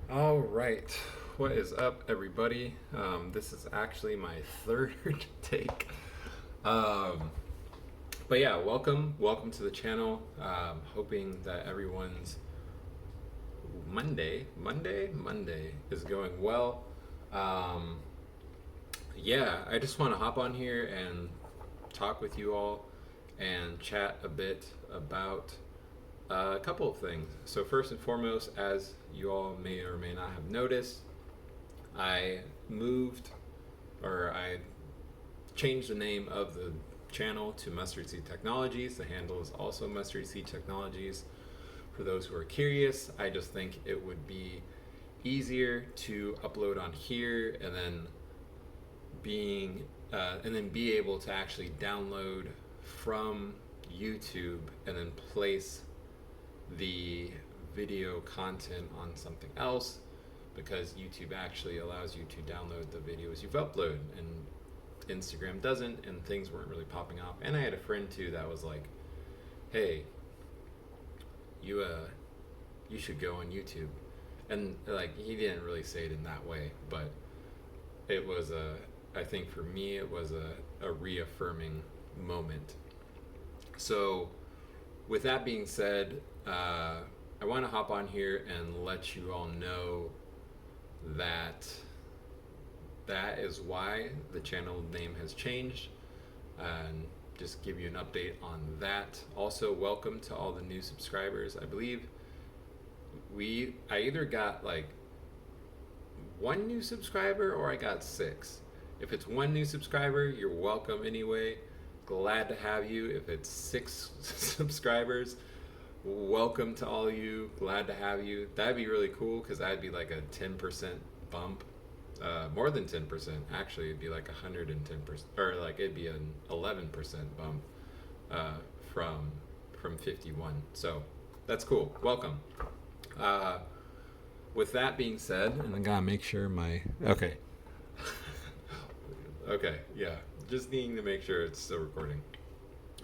All right, what is up, everybody? This is actually my third take. Um, but yeah, welcome to the channel. Hoping that everyone's Monday is going well. Um, yeah, I just want to hop on here and talk with you all and chat a bit about a couple of things. So first and foremost, as you all may or may not have noticed, I moved or I changed the name of the channel to Mustard Seed Technologies. The handle is also Mustard Seed Technologies. For those who are curious, I just think it would be easier to upload on here and then be able to actually download from YouTube and then place the video content on something else, because YouTube actually allows you to download the videos you've uploaded and Instagram doesn't, and things weren't really popping up. And I had a friend too that was like, hey, you should go on YouTube. And like, he didn't really say it in that way, but it was I think for me it was a reaffirming moment. So with that being said, I want to hop on here and let you all know that that is why the channel name has changed, and just give you an update on that. Also, welcome to all the new subscribers. I believe I either got like one new subscriber or I got 6. If it's one new subscriber, you're welcome anyway. Glad to have you. If it's 6 subscribers, welcome to all of you. Glad to have you. That'd be really cool, because that'd be like a 10% bump. More than 10%. Actually, it'd be like 110%, or like it'd be an 11% bump from 51. So that's cool. Welcome. With that being said, and I gotta make sure my okay. Okay, yeah, just needing to make sure it's still recording.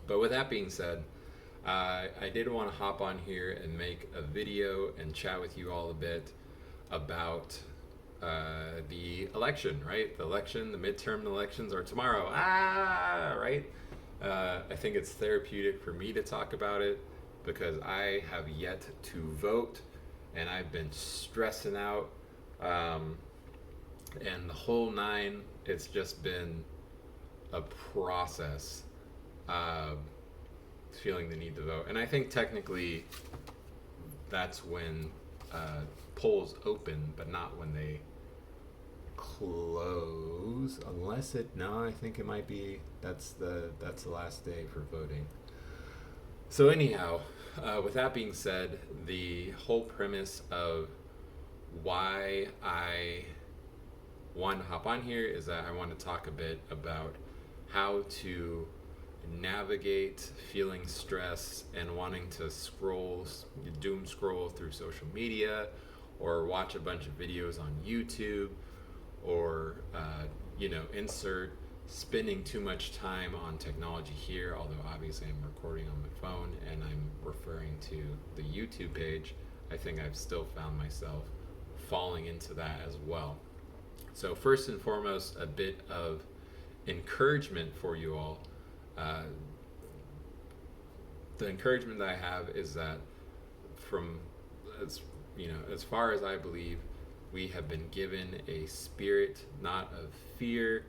But with that being said, I did want to hop on here and make a video and chat with you all a bit about the election, right? The midterm elections are tomorrow. Right? I think it's therapeutic for me to talk about it, because I have yet to vote and I've been stressing out. And the whole 9, it's just been a process. Feeling the need to vote. And I think technically that's when polls open, but not when they close, unless I think it might be that's the last day for voting. So anyhow, with that being said, the whole premise of why I want to hop on here is that I want to talk a bit about how to navigate feeling stress and wanting to doom scroll through social media, or watch a bunch of videos on YouTube, or insert spending too much time on technology here, although obviously I'm recording on my phone and I'm referring to the YouTube page. I think I've still found myself falling into that as well. So first and foremost, a bit of encouragement for you all. The encouragement that I have is that as far as I believe, we have been given a spirit not of fear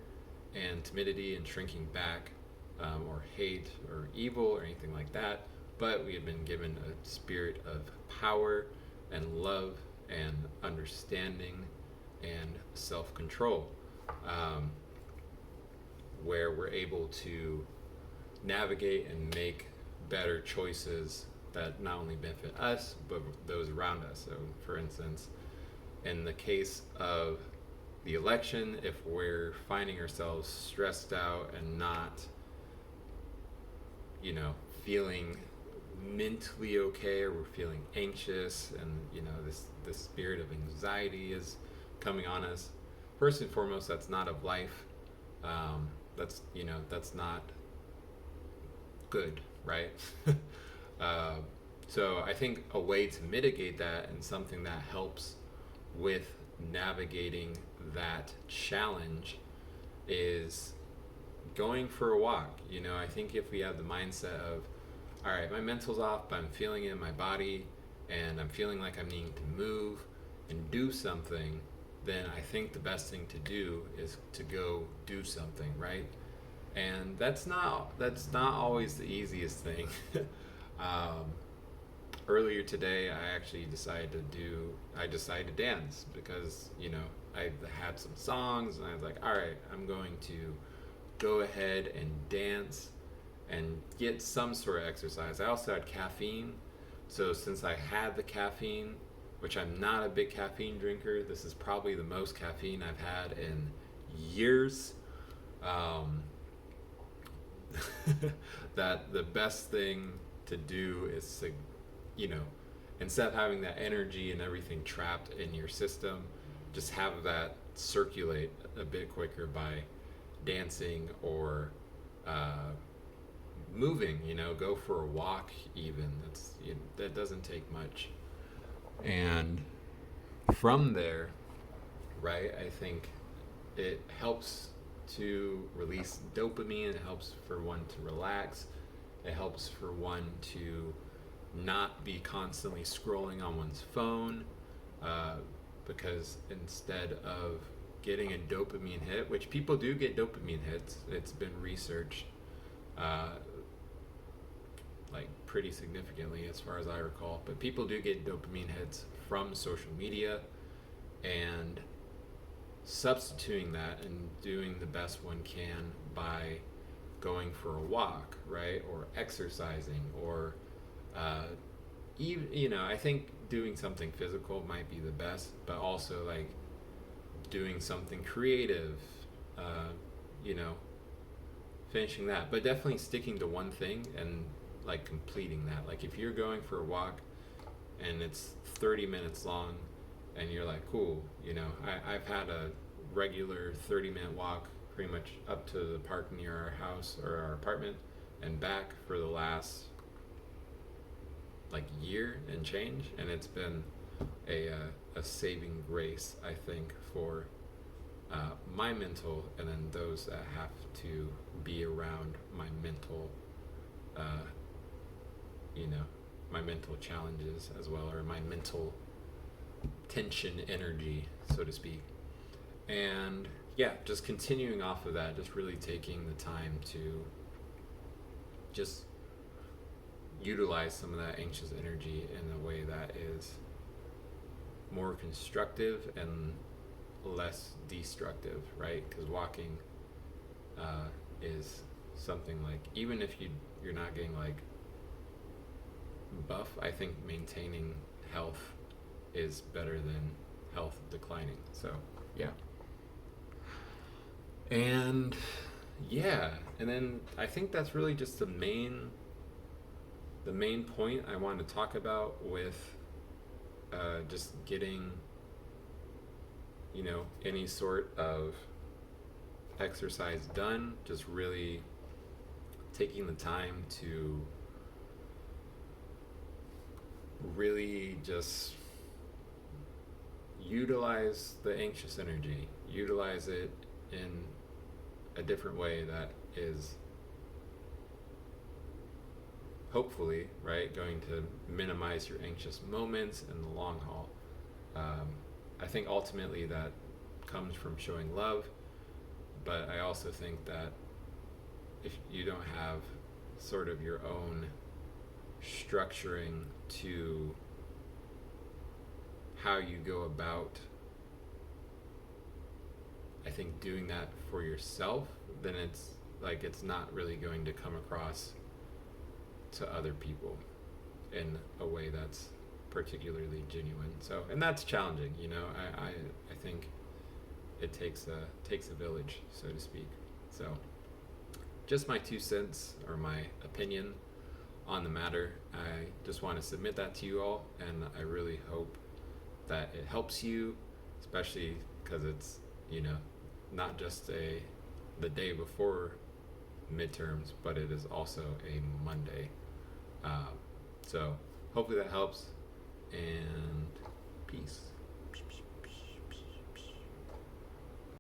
and timidity and shrinking back, or hate or evil or anything like that, but we have been given a spirit of power and love and understanding and self-control, where we're able to navigate and make better choices that not only benefit us but those around us. So for instance, in the case of the election, if we're finding ourselves stressed out and not feeling mentally okay, or we're feeling anxious, and this spirit of anxiety is coming on us, first and foremost, that's not of life. That's not good, right? So I think a way to mitigate that, and something that helps with navigating that challenge is going for a walk. You know, I think if we have the mindset of, all right, my mental's off, but I'm feeling it in my body and I'm feeling like I'm needing to move and do something, then I think the best thing to do is to go do something, right? And that's not always the easiest thing. Earlier today, I actually decided to dance because, you know, I had some songs and I was like, all right, I'm going to go ahead and dance and get some sort of exercise. I also had caffeine, so since I had the caffeine, which I'm not a big caffeine drinker, this is probably the most caffeine I've had in years. That the best thing to do is to, you know, instead of having that energy and everything trapped in your system, just have that circulate a bit quicker by dancing or moving, you know, go for a walk even. That doesn't take much. And from there, right, I think it helps to release dopamine, it helps for one to relax, it helps for one to not be constantly scrolling on one's phone, because instead of getting a dopamine hit, which people do get dopamine hits, it's been researched like pretty significantly as far as I recall, but people do get dopamine hits from social media, and substituting that and doing the best one can by going for a walk, right, or exercising, or even, you know, I think doing something physical might be the best, but also like doing something creative, you know, finishing that, but definitely sticking to one thing and like completing that. Like if you're going for a walk and it's 30 minutes long and you're like, cool, you know, I've had a regular 30-minute walk pretty much up to the park near our house or our apartment and back for the last like year and change, and it's been a saving grace, I think, for my mental, and then those that have to be around my mental, you know, my mental challenges as well, or my mental tension energy, so to speak. And yeah, just continuing off of that, just really taking the time to just utilize some of that anxious energy in a way that is more constructive and less destructive, right? Because walking is something like, even if you're not getting like buff, I think maintaining health is better than health declining. So yeah. And yeah, and then I think that's really just the main point I want to talk about with just getting, you know, any sort of exercise done, just really taking the time to really just utilize the anxious energy, utilize it in a different way that is hopefully, right, going to minimize your anxious moments in the long haul. I think ultimately that comes from showing love, but I also think that if you don't have sort of your own structuring to how you go about, I think, doing that for yourself, then it's like it's not really going to come across to other people in a way that's particularly genuine. So, and that's challenging, you know. I think it takes a village, so to speak. So just my 2 cents or my opinion on the matter. I just want to submit that to you all, and I really hope that it helps you, especially because it's, you know, not just the day before midterms, but it is also a Monday. So hopefully that helps, and